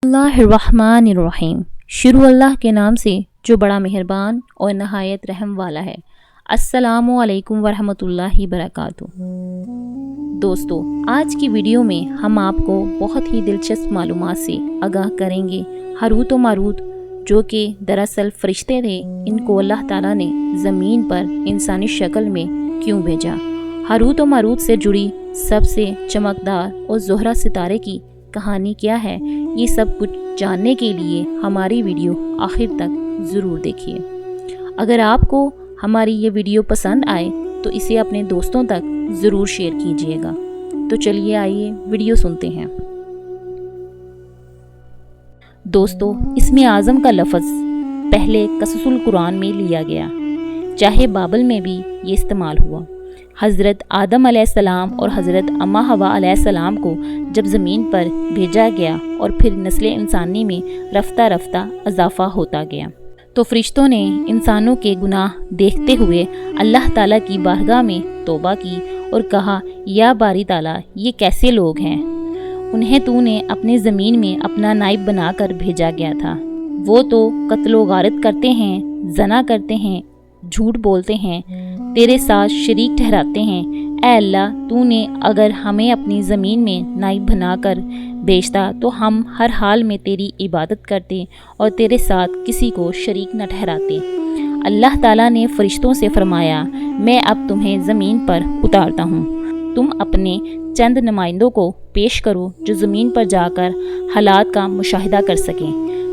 اللہ الرحمن الرحیم۔ شروع اللہ کے نام سے جو بڑا مہربان اور نہایت رحم والا ہے۔ السلام علیکم ورحمۃ اللہ وبرکاتہ۔ دوستو، آج کی ویڈیو میں ہم آپ کو بہت ہی دلچسپ معلومات سے آگاہ کریں گے۔ ہاروت و ماروت جو کہ دراصل فرشتے تھے، ان کو اللہ تعالیٰ نے زمین پر انسانی شکل میں کیوں بھیجا؟ ہاروت و ماروت سے جڑی سب سے چمکدار اور زہرہ ستارے کی کہانی کیا ہے؟ یہ سب کچھ جاننے کے لیے ہماری ویڈیو آخر تک ضرور دیکھیے۔ اگر آپ کو ہماری یہ ویڈیو پسند آئے تو اسے اپنے دوستوں تک ضرور شیئر کیجیے گا۔ تو چلیے آئیے ویڈیو سنتے ہیں۔ دوستو، اسم اعظم کا لفظ پہلے قصص القرآن میں لیا گیا، چاہے بابل میں بھی یہ استعمال ہوا۔ حضرت آدم علیہ السلام اور حضرت اماں حوا علیہ السلام کو جب زمین پر بھیجا گیا اور پھر نسل انسانی میں رفتہ رفتہ اضافہ ہوتا گیا تو فرشتوں نے انسانوں کے گناہ دیکھتے ہوئے اللہ تعالیٰ کی بارگاہ میں توبہ کی اور کہا، یا باری تعالیٰ، یہ کیسے لوگ ہیں؟ انہیں تو نے اپنے زمین میں اپنا نائب بنا کر بھیجا گیا تھا۔ وہ تو قتل و غارت کرتے ہیں، زنا کرتے ہیں، جھوٹ بولتے ہیں، تیرے ساتھ شریک ٹھہراتے ہیں۔ اے اللہ، تو نے اگر ہمیں اپنی زمین میں نائب بنا کر بھیجتا تو ہم ہر حال میں تیری عبادت کرتے اور تیرے ساتھ کسی کو شریک نہ ٹھہراتے۔ اللہ تعالیٰ نے فرشتوں سے فرمایا، میں اب تمہیں زمین پر اتارتا ہوں، تم اپنے چند نمائندوں کو پیش کرو جو زمین پر جا کر حالات کا مشاہدہ کر سکیں۔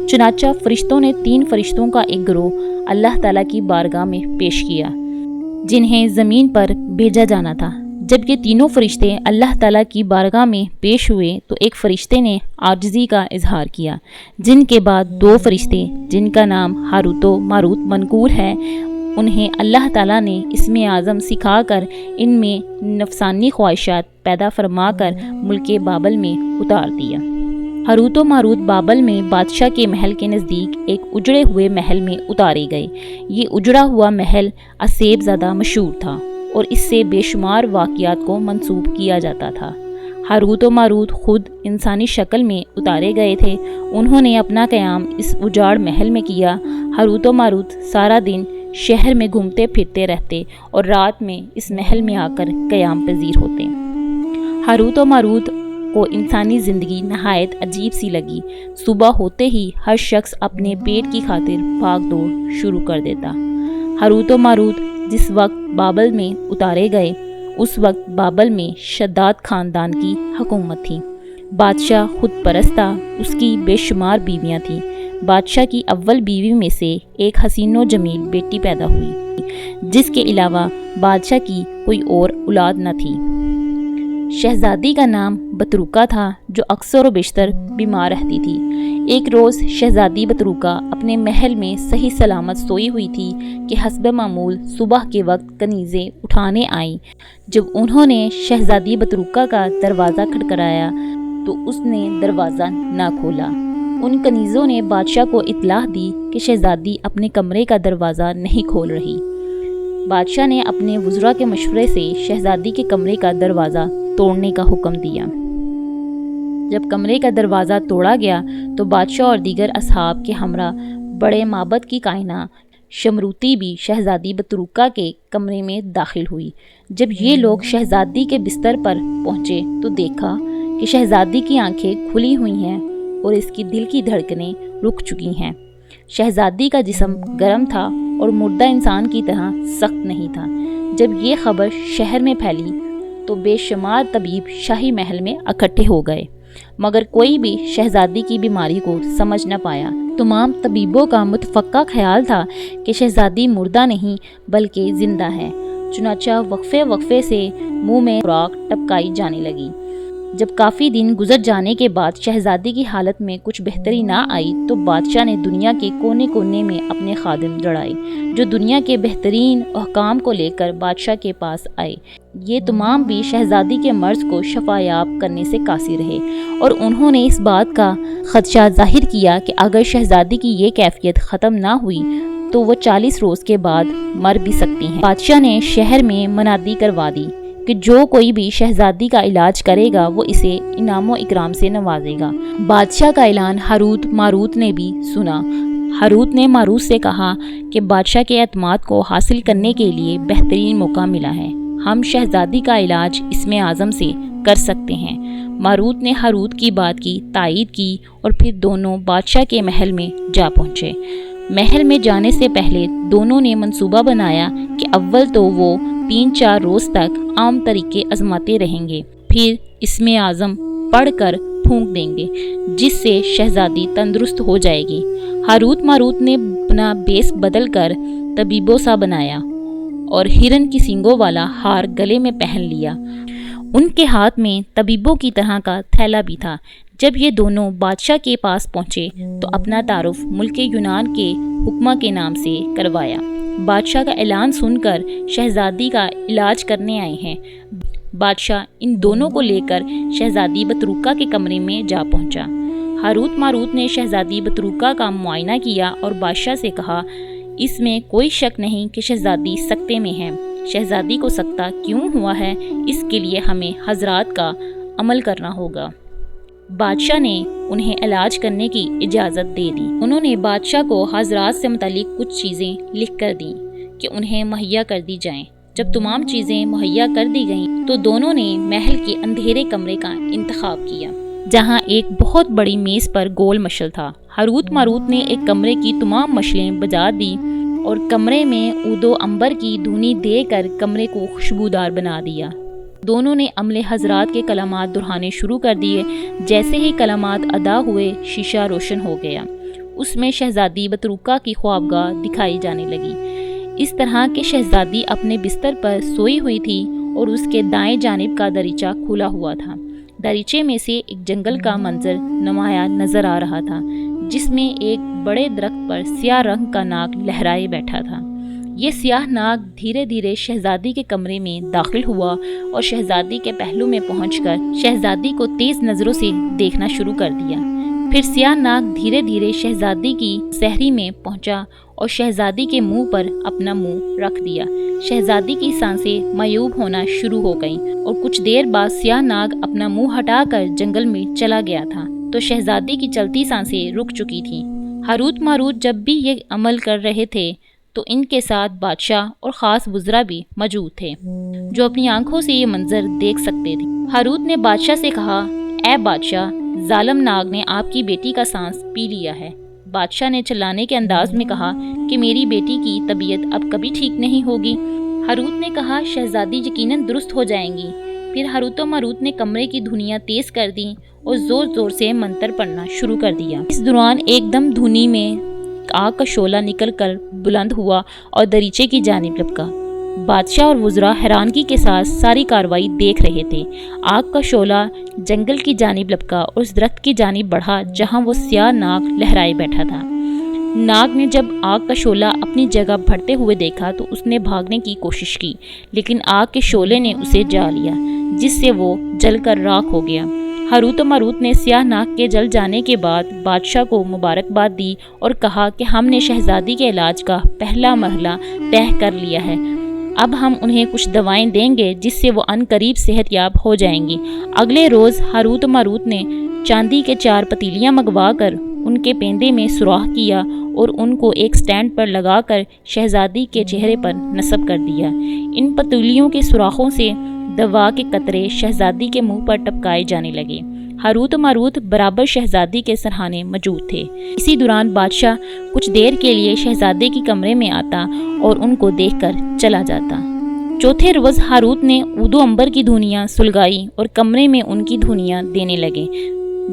چنانچہ فرشتوں نے 3 فرشتوں کا ایک گروہ اللہ تعالیٰ کی بارگاہ میں پیش کیا جنہیں زمین پر بھیجا جانا تھا۔ جب یہ تینوں فرشتے اللہ تعالیٰ کی بارگاہ میں پیش ہوئے تو ایک فرشتے نے عاجزی کا اظہار کیا، جن کے بعد 2 فرشتے جن کا نام ہاروت و ماروت منقور ہے، انہیں اللہ تعالیٰ نے اسم اعظم سکھا کر ان میں نفسانی خواہشات پیدا فرما کر ملک بابل میں اتار دیا۔ ہاروت و ماروت بابل میں بادشاہ کے محل کے نزدیک ایک اجڑے ہوئے محل میں اتارے گئے۔ یہ اجڑا ہوا محل اسیب زدہ مشہور تھا اور اس سے بے شمار واقعات کو منسوب کیا جاتا تھا۔ ہاروت و ماروت خود انسانی شکل میں اتارے گئے تھے۔ انہوں نے اپنا قیام اس اجاڑ محل میں کیا۔ ہاروت و ماروت سارا دن شہر میں گھومتے پھرتے رہتے اور رات میں اس محل میں آ کر قیام پذیر ہوتے۔ ہاروت و ماروت کو انسانی زندگی نہایت عجیب سی لگی۔ صبح ہوتے ہی ہر شخص اپنے پیٹ کی خاطر بھاگ دوڑ شروع کر دیتا۔ ہاروت و ماروت جس وقت بابل میں اتارے گئے اس وقت بابل میں شداد خاندان کی حکومت تھی۔ بادشاہ خود پرست تھا، اس کی بے شمار بیویاں تھیں۔ بادشاہ کی اول بیوی میں سے ایک حسین و جمیل بیٹی پیدا ہوئی، جس کے علاوہ بادشاہ کی کوئی اور اولاد نہ تھی۔ شہزادی کا نام بطروکا تھا، جو اکثر و بیشتر بیمار رہتی تھی۔ ایک روز شہزادی بطروکا اپنے محل میں صحیح سلامت سوئی ہوئی تھی کہ حسب معمول صبح کے وقت کنیزیں اٹھانے آئیں۔ جب انہوں نے شہزادی بطروکا کا دروازہ کھٹکھٹایا تو اس نے دروازہ نہ کھولا۔ ان کنیزوں نے بادشاہ کو اطلاع دی کہ شہزادی اپنے کمرے کا دروازہ نہیں کھول رہی۔ بادشاہ نے اپنے وزراء کے مشورے سے شہزادی کے کمرے کا دروازہ توڑنے کا حکم دیا۔ جب کمرے کا دروازہ توڑا گیا تو بادشاہ اور دیگر اصحاب کے ہمراہ بڑے معبد کی کائنہ شمروتی بھی شہزادی بطروکا کے کمرے میں داخل ہوئی۔ جب یہ لوگ شہزادی کے بستر پر پہنچے تو دیکھا کہ شہزادی کی آنکھیں کھلی ہوئی ہیں اور اس کی دل کی دھڑکنیں رک چکی ہیں۔ شہزادی کا جسم گرم تھا اور مردہ انسان کی طرح سخت نہیں تھا۔ جب یہ خبر شہر میں پھیلی تو بے شمار طبیب شاہی محل میں اکٹھے ہو گئے، مگر کوئی بھی شہزادی کی بیماری کو سمجھ نہ پایا۔ تمام طبیبوں کا متفقہ خیال تھا کہ شہزادی مردہ نہیں بلکہ زندہ ہے۔ چنانچہ وقفے وقفے سے منہ میں خوراک ٹپکائی جانے لگی۔ جب کافی دن گزر جانے کے بعد شہزادی کی حالت میں کچھ بہتری نہ آئی تو بادشاہ نے دنیا کے کونے کونے میں اپنے خادم لڑائے، جو دنیا کے بہترین احکام کو لے کر بادشاہ کے پاس آئے۔ یہ تمام بھی شہزادی کے مرض کو شفا یاب کرنے سے قاصر رہے اور انہوں نے اس بات کا خدشہ ظاہر کیا کہ اگر شہزادی کی یہ کیفیت ختم نہ ہوئی تو وہ 40 روز کے بعد مر بھی سکتی ہیں۔ بادشاہ نے شہر میں منادی کروا دی کہ جو کوئی بھی شہزادی کا علاج کرے گا وہ اسے انعام و اکرام سے نوازے گا۔ بادشاہ کا اعلان ہاروت ماروت نے بھی سنا۔ ہاروت نے ماروت سے کہا کہ بادشاہ کے اعتماد کو حاصل کرنے کے لیے بہترین موقع ملا ہے، ہم شہزادی کا علاج اسم اعظم سے کر سکتے ہیں۔ ماروت نے ہاروت کی بات کی تائید کی اور پھر دونوں بادشاہ کے محل میں جا پہنچے۔ محل میں جانے سے پہلے دونوں نے منصوبہ بنایا کہ اول تو وہ 3-4 روز تک عام طریقے آزماتے رہیں گے، پھر اسم اعظم پڑھ کر پھونک دیں گے جس سے شہزادی تندرست ہو جائے گی۔ ہاروت ماروت نے اپنا بیس بدل کر طبیبوں سا بنایا اور ہرن کی سینگوں والا ہار گلے میں پہن لیا۔ ان کے ہاتھ میں طبیبوں کی طرح کا تھیلا بھی تھا۔ جب یہ دونوں بادشاہ کے پاس پہنچے تو اپنا تعارف ملک یونان کے حکمہ کے نام سے کروایا۔ بادشاہ کا اعلان سن کر شہزادی کا علاج کرنے آئے ہیں۔ بادشاہ ان دونوں کو لے کر شہزادی بطروکا کے کمرے میں جا پہنچا۔ ہاروت ماروت نے شہزادی بطروکا کا معائنہ کیا اور بادشاہ سے کہا، اس میں کوئی شک نہیں کہ شہزادی سکتے میں ہے۔ شہزادی کو سکتہ کیوں ہوا ہے اس کے لیے ہمیں حضرات کا عمل کرنا ہوگا۔ بادشاہ نے انہیں علاج کرنے کی اجازت دے دی۔ انہوں نے بادشاہ کو حضرات سے متعلق کچھ چیزیں لکھ کر دیں کہ انہیں مہیا کر دی جائیں۔ جب تمام چیزیں مہیا کر دی گئیں تو دونوں نے محل کے اندھیرے کمرے کا انتخاب کیا جہاں ایک بہت بڑی میز پر گول مشعل تھا۔ ہاروت ماروت نے ایک کمرے کی تمام مشعلیں بجھا دی اور کمرے میں عود و عنبر کی دھونی دے کر کمرے کو خوشبودار بنا دیا۔ دونوں نے عملے حضرات کے کلمات دہرانے شروع کر دیے۔ جیسے ہی کلمات ادا ہوئے شیشہ روشن ہو گیا، اس میں شہزادی بطروکا کی خوابگاہ دکھائی جانے لگی۔ اس طرح کہ شہزادی اپنے بستر پر سوئی ہوئی تھی اور اس کے دائیں جانب کا دریچہ کھلا ہوا تھا۔ دریچے میں سے ایک جنگل کا منظر نمایاں نظر آ رہا تھا جس میں ایک بڑے درخت پر سیاہ رنگ کا ناگ لہرائے بیٹھا تھا۔ یہ سیاہ ناگ دھیرے دھیرے شہزادی کے کمرے میں داخل ہوا اور شہزادی کے پہلو میں پہنچ کر شہزادی کو تیز نظروں سے دیکھنا شروع کر دیا۔ پھر سیاہ ناگ دھیرے دھیرے شہزادی کی سحری میں پہنچا اور شہزادی کے منہ پر اپنا منہ رکھ دیا۔ شہزادی کی سانسیں معیوب ہونا شروع ہو گئیں اور کچھ دیر بعد سیاہ ناگ اپنا منہ ہٹا کر جنگل میں چلا گیا تھا تو شہزادی کی چلتی سانسیں رک چکی تھیں۔ ہاروت ماروت جب بھی یہ عمل کر رہے تھے تو ان کے ساتھ بادشاہ اور خاص وزراء بھی موجود تھے جو اپنی آنکھوں سے یہ منظر دیکھ سکتے تھے۔ ہاروت نے بادشاہ سے کہا، اے بادشاہ، ظالم ناگ نے آپ کی بیٹی کا سانس پی لیا ہے۔ بادشاہ نے چلانے کے انداز میں کہا کہ میری بیٹی کی طبیعت اب کبھی ٹھیک نہیں ہوگی۔ ہاروت نے کہا، شہزادی یقیناً درست ہو جائیں گی۔ پھر ہاروت و ماروت نے کمرے کی دھونیاں تیز کر دیں اور زور زور سے منتر پڑھنا شروع کر دیا۔ اس دوران ایک دم دھونی میں آگ کا شعلہ نکل کر بلند ہوا اور دریچے کی جانب لپکا۔ بادشاہ اور وزراء حیرانگی کے ساتھ ساری کاروائی دیکھ رہے تھے۔ آگ کا شعلہ جنگل کی جانب لپکا اور اس درخت کی جانب بڑھا جہاں وہ سیاہ ناگ لہرائے بیٹھا تھا۔ ناگ نے جب آگ کا شعلہ اپنی جگہ بڑھتے ہوئے دیکھا تو اس نے بھاگنے کی کوشش کی، لیکن آگ کے شعلے نے اسے جا لیا جس سے وہ جل کر راکھ ہو گیا۔ ہاروت و ماروت نے سیاہ ناگ کے جل جانے کے بعد بادشاہ کو مبارکباد دی اور کہا کہ ہم نے شہزادی کے علاج کا پہلا مرحلہ طے کر لیا ہے۔ اب ہم انہیں کچھ دوائیں دیں گے جس سے وہ عن قریب صحت یاب ہو جائیں گی۔ اگلے روز ہاروت و ماروت نے چاندی کے 4 پتیلیاں منگوا کر ان کے پیندے میں سوراخ کیا اور ان کو ایک سٹینڈ پر لگا کر شہزادی کے چہرے پر نصب کر دیا۔ ان پتیلیوں کے سوراخوں سے دوا کے قطرے شہزادی کے منہ پر ٹپکائے جانے لگے۔ ہاروت و ماروت برابر شہزادی کے سرہانے موجود تھے۔ اسی دوران بادشاہ کچھ دیر کے لیے شہزادے کی کمرے میں آتا اور ان کو دیکھ کر چلا جاتا۔ چوتھے روز ہاروت نے عود و عنبر کی دھونیاں سلگائی اور کمرے میں ان کی دھونیاں دینے لگے۔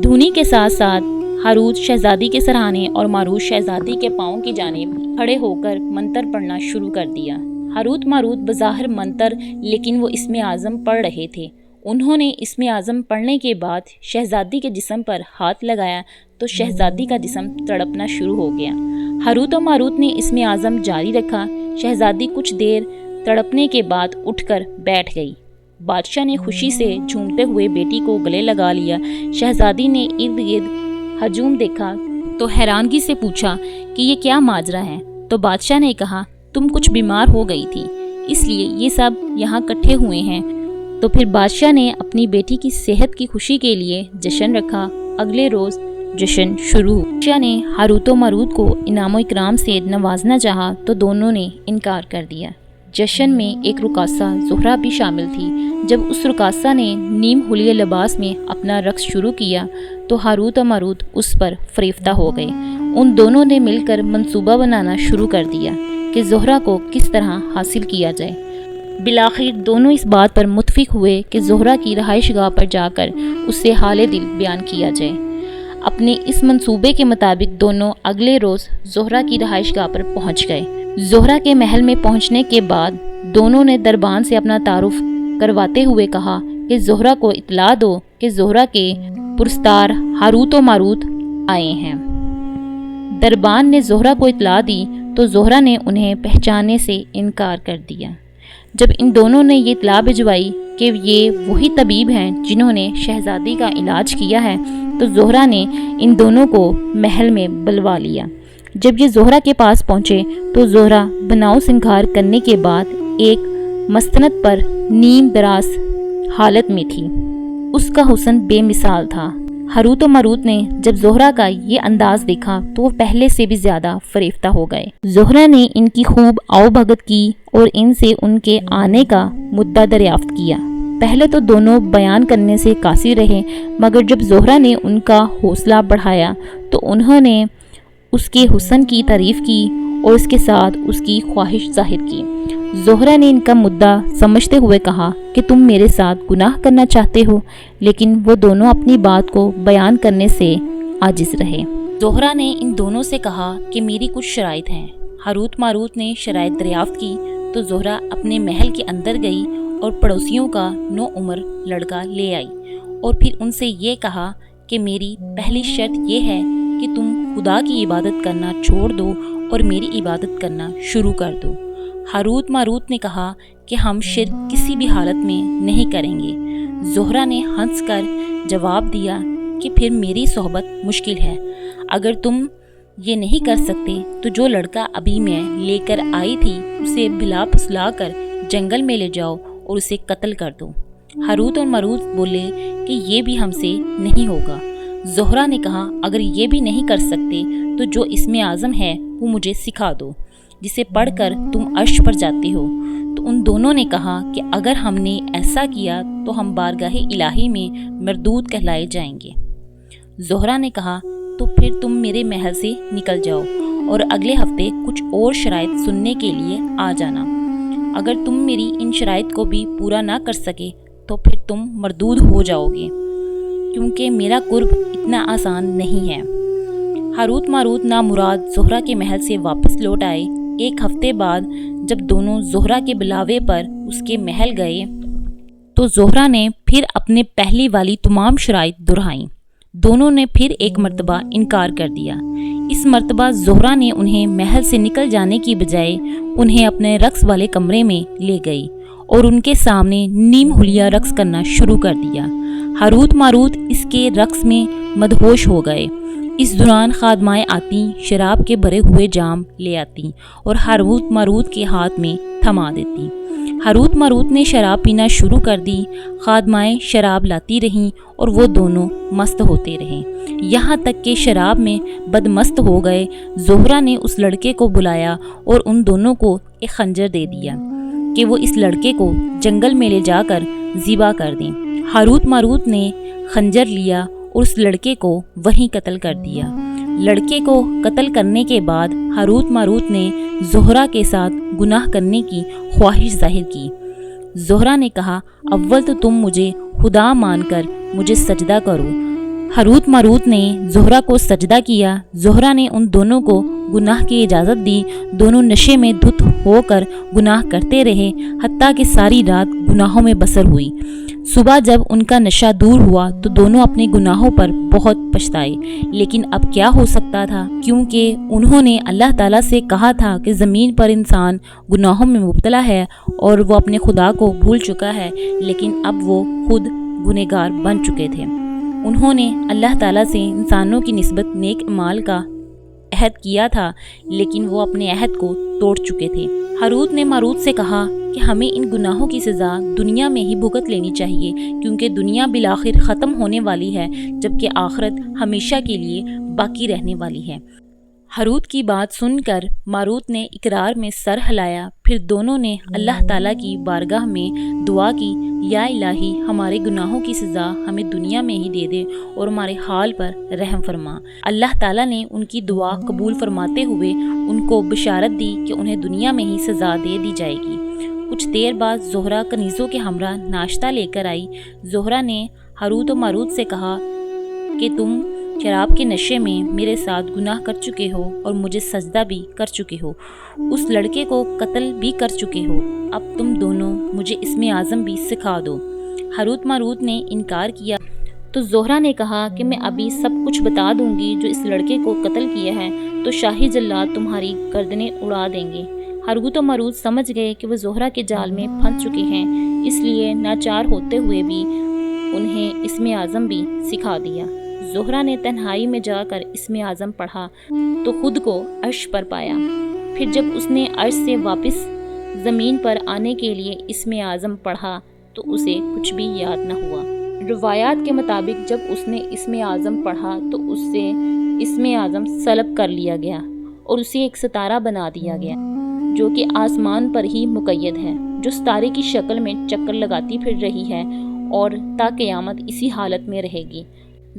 دھونی کے ساتھ ساتھ ہاروت شہزادی کے سرہانے اور ماروت شہزادی کے پاؤں کی جانب کھڑے ہو کر منتر پڑھنا شروع کر دیا۔ ہاروت ماروت بظاہر منتر لیکن وہ اسم اعظم پڑھ رہے تھے۔ انہوں نے اسم اعظم پڑھنے کے بعد شہزادی کے جسم پر ہاتھ لگایا تو شہزادی کا جسم تڑپنا شروع ہو گیا۔ ہاروت و ماروت نے اسم اعظم جاری رکھا۔ شہزادی کچھ دیر تڑپنے کے بعد اٹھ کر بیٹھ گئی۔ بادشاہ نے خوشی سے جھومتے ہوئے بیٹی کو گلے لگا لیا۔ شہزادی نے ارد گرد ہجوم دیکھا تو حیرانگی سے پوچھا کہ یہ کیا ماجرا ہے؟ تو بادشاہ نے کہا، تم کچھ بیمار ہو گئی تھی اس لیے یہ سب یہاں کٹھے ہوئے ہیں۔ تو پھر بادشاہ نے اپنی بیٹی کی صحت کی خوشی کے لیے جشن رکھا۔ اگلے روز جشن شروع ہوا۔ بادشاہ نے ہاروت و ماروت کو انعام و اکرام سے نوازنا چاہا تو دونوں نے انکار کر دیا۔ جشن میں ایک رقاصہ زہرہ بھی شامل تھی۔ جب اس رقاصہ نے نیم حلیہ لباس میں اپنا رقص شروع کیا تو ہاروت و ماروت اس پر فریفتہ ہو گئے۔ ان دونوں نے مل کر منصوبہ بنانا شروع کر دیا کہ زہرہ کو کس طرح حاصل کیا جائے۔ بالآخر دونوں اس بات پر متفق ہوئے کہ زہرہ کی رہائش گاہ پر جا کر اس سے حال دل بیان کیا جائے۔ اپنے اس منصوبے کے مطابق دونوں اگلے روز زہرہ کی رہائش گاہ پر پہنچ گئے۔ زہرہ کے محل میں پہنچنے کے بعد دونوں نے دربان سے اپنا تعارف کرواتے ہوئے کہا کہ زہرہ کو اطلاع دو کہ زہرہ کے پرستار ہاروت و ماروت آئے ہیں۔ دربان نے زہرہ کو اطلاع دی تو زہرہ نے انہیں پہچاننے سے انکار کر دیا۔ جب ان دونوں نے یہ اطلاع بھجوائی کہ یہ وہی طبیب ہیں جنہوں نے شہزادی کا علاج کیا ہے تو زہرہ نے ان دونوں کو محل میں بلوا لیا۔ جب یہ زہرہ کے پاس پہنچے تو زہرہ بناؤ سنگھار کرنے کے بعد ایک مستند پر نیم دراز حالت میں تھی۔ اس کا حسن بے مثال تھا۔ ہاروت و ماروت نے جب زہرہ کا یہ انداز دیکھا تو وہ پہلے سے بھی زیادہ فریفتہ ہو گئے۔ زہرہ نے ان کی خوب آؤ بھگت کی اور ان سے ان کے آنے کا مدعا دریافت کیا۔ پہلے تو دونوں بیان کرنے سے قاصر رہے، مگر جب زہرہ نے ان کا حوصلہ بڑھایا تو انہوں نے اس کے حسن کی تعریف کی اور اس کے ساتھ اس کی خواہش ظاہر کی۔ زہرہ نے ان کا مدعا سمجھتے ہوئے کہا کہ تم میرے ساتھ گناہ کرنا چاہتے ہو، لیکن وہ دونوں اپنی بات کو بیان کرنے سے عاجز رہے۔ زہرہ نے ان دونوں سے کہا کہ میری کچھ شرائط ہیں۔ ہاروت ماروت نے شرائط دریافت کی تو زہرہ اپنے محل کے اندر گئی اور پڑوسیوں کا نو عمر لڑکا لے آئی اور پھر ان سے یہ کہا کہ میری پہلی شرط یہ ہے کہ تم خدا کی عبادت کرنا چھوڑ دو اور میری عبادت کرنا شروع کر دو۔ ہاروت ماروت نے کہا کہ ہم شرک کسی بھی حالت میں نہیں کریں گے۔ زہرہ نے ہنس کر جواب دیا کہ پھر میری صحبت مشکل ہے۔ اگر تم یہ نہیں کر سکتے تو جو لڑکا ابھی میں لے کر آئی تھی اسے بلا پھسلا کر جنگل میں لے جاؤ اور اسے قتل کر دو۔ ہاروت اور ماروت بولے کہ یہ بھی ہم سے نہیں ہوگا۔ زہرہ نے کہا اگر یہ بھی نہیں کر سکتے تو جو اسم اعظم ہے وہ مجھے سکھا دو جسے پڑھ کر تم عرش پر جاتے ہو۔ تو ان دونوں نے کہا کہ اگر ہم نے ایسا کیا تو ہم بارگاہ الہی میں مردود کہلائے جائیں گے۔ زہرہ نے کہا تو پھر تم میرے محل سے نکل جاؤ اور اگلے ہفتے کچھ اور شرائط سننے کے لیے آ جانا۔ اگر تم میری ان شرائط کو بھی پورا نہ کر سکے تو پھر تم مردود ہو جاؤ گے، کیونکہ میرا قرب اتنا آسان نہیں ہے۔ ہاروت ماروت نامراد زہرہ کے محل سے واپس لوٹ آئے۔ ایک ہفتے بعد جب دونوں زہرہ کے بلاوے پر اس کے محل گئے تو زہرہ نے پھر اپنے پہلی والی تمام شرائط دہرائیں۔ دونوں نے پھر ایک مرتبہ انکار کر دیا۔ اس مرتبہ زہرہ نے انہیں محل سے نکل جانے کی بجائے انہیں اپنے رقص والے کمرے میں لے گئی اور ان کے سامنے نیم حلیہ رقص کرنا شروع کر دیا۔ ہاروت ماروت اس کے رقص میں مدہوش ہو گئے۔ اس دوران خادمائیں آتی شراب کے بھرے ہوئے جام لے آتی اور ہاروت ماروت کے ہاتھ میں تھما دیتی۔ ہاروت ماروت نے شراب پینا شروع کر دی۔ خادمائیں شراب لاتی رہیں اور وہ دونوں مست ہوتے رہے، یہاں تک کہ شراب میں بدمست ہو گئے۔ زہرہ نے اس لڑکے کو بلایا اور ان دونوں کو ایک خنجر دے دیا کہ وہ اس لڑکے کو جنگل میں لے جا کر ذبح کر دیں۔ ہاروت ماروت نے خنجر لیا اور اس لڑکے کو وہیں قتل کر دیا۔ لڑکے کو قتل کرنے کے بعد ہاروت ماروت نے زہرہ کے ساتھ گناہ کرنے کی خواہش ظاہر کی۔ زہرہ نے کہا اول تو تم مجھے خدا مان کر مجھے سجدہ کرو۔ ہاروت ماروت نے زہرہ کو سجدہ کیا۔ زہرہ نے ان دونوں کو گناہ کی اجازت دی۔ دونوں نشے میں دھت ہو کر گناہ کرتے رہے حتیٰ کہ ساری رات گناہوں میں بسر ہوئی۔ صبح جب ان کا نشہ دور ہوا تو دونوں اپنے گناہوں پر بہت پچھتائے، لیکن اب کیا ہو سکتا تھا، کیونکہ انہوں نے اللہ تعالیٰ سے کہا تھا کہ زمین پر انسان گناہوں میں مبتلا ہے اور وہ اپنے خدا کو بھول چکا ہے، لیکن اب وہ خود گنہگار بن چکے تھے۔ انہوں نے اللہ تعالیٰ سے انسانوں کی نسبت نیک اعمال کا عہد کیا تھا، لیکن وہ اپنے عہد کو توڑ چکے تھے۔ ہاروت نے ماروت سے کہا کہ ہمیں ان گناہوں کی سزا دنیا میں ہی بھگت لینی چاہیے، کیونکہ دنیا بالآخر ختم ہونے والی ہے، جبکہ آخرت ہمیشہ کے لیے باقی رہنے والی ہے۔ ہاروت کی بات سن کر ماروت نے اقرار میں سر ہلایا، پھر دونوں نے اللہ تعالیٰ کی بارگاہ میں دعا کی، یا الہی ہمارے گناہوں کی سزا ہمیں دنیا میں ہی دے دے اور ہمارے حال پر رحم فرما۔ اللہ تعالیٰ نے ان کی دعا قبول فرماتے ہوئے ان کو بشارت دی کہ انہیں دنیا میں ہی سزا دے دی جائے گی۔ کچھ دیر بعد زہرہ کنیزوں کے ہمراہ ناشتہ لے کر آئی۔ زہرہ نے ہاروت و ماروت سے کہا کہ تم شراب کے نشے میں میرے ساتھ گناہ کر چکے ہو اور مجھے سجدہ بھی کر چکے ہو، اس لڑکے کو قتل بھی کر چکے ہو، اب تم دونوں مجھے اسم اعظم بھی سکھا دو۔ ہاروت ماروت نے انکار کیا تو زہرہ نے کہا کہ میں ابھی سب کچھ بتا دوں گی جو اس لڑکے کو قتل کیا ہے تو شاہی جلاد تمہاری گردنیں اڑا دیں گے۔ ہاروت و ماروت سمجھ گئے کہ وہ زہرہ کے جال میں پھنس چکے ہیں، اس لیے ناچار ہوتے ہوئے بھی انہیں اسم اعظم بھی سکھا دیا۔ زہرہ نے تنہائی میں جا کر اسم اعظم پڑھا تو خود کو عرش پر پایا، پھر جب اس نے عرش سے واپس زمین پر آنے کے لیے اسم اعظم پڑھا تو اسے کچھ بھی یاد نہ ہوا۔ روایات کے مطابق جب اس نے اسم اعظم پڑھا تو اس سے اسم اعظم سلب کر لیا گیا اور اسے ایک ستارہ بنا دیا گیا جو کہ آسمان پر ہی مقید ہے، جو ستارے کی شکل میں چکر لگاتی پھر رہی ہے اور تا قیامت اسی حالت میں رہے گی۔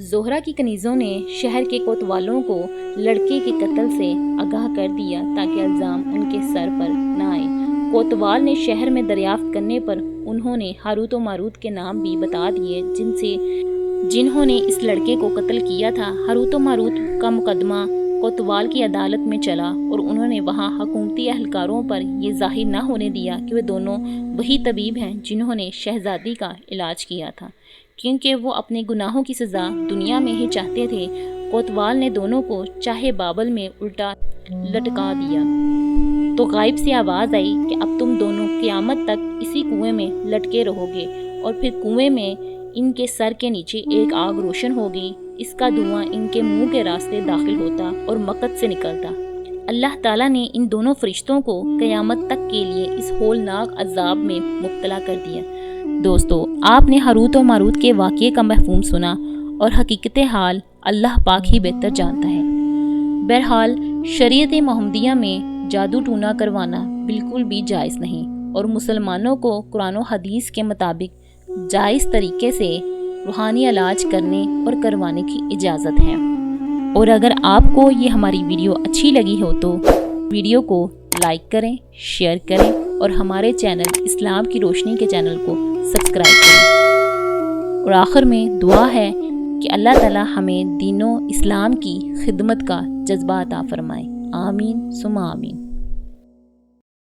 زہرہ کی کنیزوں نے شہر کے کوتوالوں کو لڑکے کے قتل سے آگاہ کر دیا تاکہ الزام ان کے سر پر نہ آئے۔ کوتوال نے شہر میں دریافت کرنے پر انہوں نے ہاروت و ماروت کے نام بھی بتا دیے جنہوں نے اس لڑکے کو قتل کیا تھا۔ ہاروت و ماروت کا مقدمہ کوتوال کی عدالت میں چلا اور انہوں نے وہاں حکومتی اہلکاروں پر یہ ظاہر نہ ہونے دیا کہ وہ دونوں وہی طبیب ہیں جنہوں نے شہزادی کا علاج کیا تھا، کیونکہ وہ اپنے گناہوں کی سزا دنیا میں ہی چاہتے تھے۔ کوتوال نے دونوں کو چاہے بابل میں الٹا لٹکا دیا تو غائب سے آواز آئی کہ اب تم دونوں قیامت تک اسی کنویں میں لٹکے رہو گے، اور پھر کنویں میں ان کے سر کے نیچے ایک آگ روشن ہوگی، اس کا دھواں ان کے منہ کے راستے داخل ہوتا اور مقد سے نکلتا۔ اللہ تعالیٰ نے ان دونوں فرشتوں کو قیامت تک کے لیے اس ہولناک عذاب میں مبتلا کر دیا۔ دوستو، آپ نے ہاروت و ماروت کے واقعے کا مفہوم سنا اور حقیقت حال اللہ پاک ہی بہتر جانتا ہے۔ بہرحال شریعت محمدیہ میں جادو ٹونا کروانا بالکل بھی جائز نہیں، اور مسلمانوں کو قرآن و حدیث کے مطابق جائز طریقے سے روحانی علاج کرنے اور کروانے کی اجازت ہے۔ اور اگر آپ کو یہ ہماری ویڈیو اچھی لگی ہو تو ویڈیو کو لائک کریں، شیئر کریں اور ہمارے چینل اسلام کی روشنی کے چینل کو سبسکرائب کریں۔ اور آخر میں دعا ہے کہ اللہ تعالی ہمیں دین و اسلام کی خدمت کا جذبہ عطا فرمائے۔ آمین ثم آمین۔